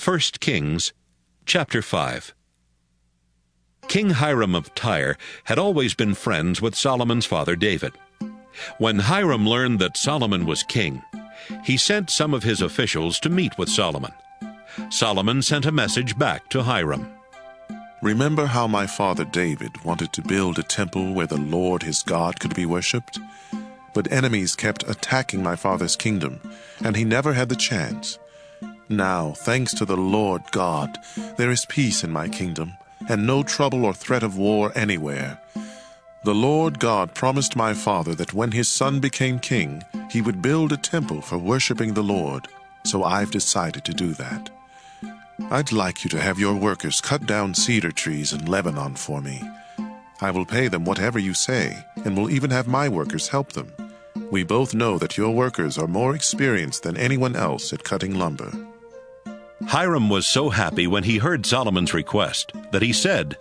1 Kings chapter 5. King Hiram of Tyre had always been friends with Solomon's father David. When Hiram learned that Solomon was king, he sent some of his officials to meet with Solomon. Solomon sent a message back to Hiram. Remember how my father David wanted to build a temple where the Lord his God could be worshipped? But enemies kept attacking my father's kingdom, and he never had the chance. Now, thanks to the Lord God, there is peace in my kingdom, and no trouble or threat of war anywhere. The Lord God promised my father that when his son became king, he would build a temple for worshiping the Lord, so I've decided to do that. I'd like you to have your workers cut down cedar trees in Lebanon for me. I will pay them whatever you say, and will even have my workers help them. We both know that your workers are more experienced than anyone else at cutting lumber. Hiram was so happy when he heard Solomon's request that he said,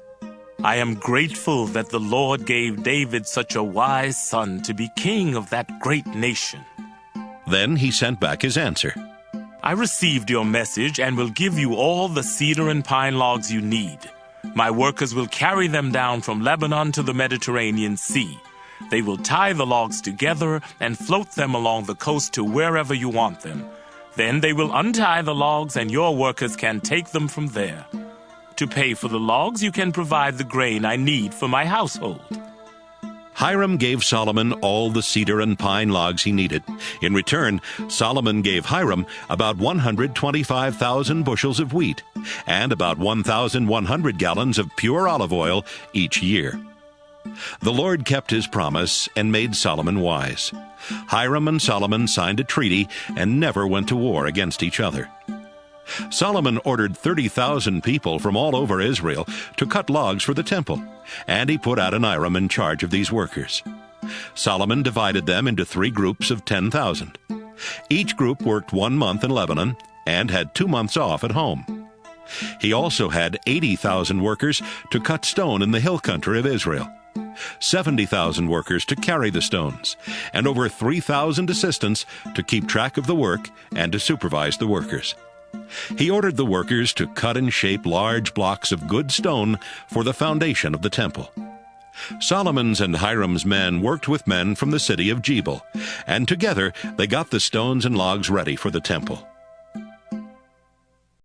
I am grateful that the Lord gave David such a wise son to be king of that great nation. Then he sent back his answer. I received your message and will give you all the cedar and pine logs you need. My workers will carry them down from Lebanon to the Mediterranean Sea. They will tie the logs together and float them along the coast to wherever you want them. Then they will untie the logs and your workers can take them from there. To pay for the logs, you can provide the grain I need for my household. Hiram gave Solomon all the cedar and pine logs he needed. In return, Solomon gave Hiram about 125,000 bushels of wheat and about 1,100 gallons of pure olive oil each year. The Lord kept his promise and made Solomon wise. Hiram and Solomon signed a treaty and never went to war against each other. Solomon ordered 30,000 people from all over Israel to cut logs for the temple, and he put Adoniram in charge of these workers. Solomon divided them into 3 groups of 10,000. Each group worked 1 month in Lebanon and had 2 months off at home. He also had 80,000 workers to cut stone in the hill country of Israel, 70,000 workers to carry the stones, and over 3,000 assistants to keep track of the work and to supervise the workers. He ordered the workers to cut and shape large blocks of good stone for the foundation of the temple. Solomon's and Hiram's men worked with men from the city of Jebel, and together they got the stones and logs ready for the temple.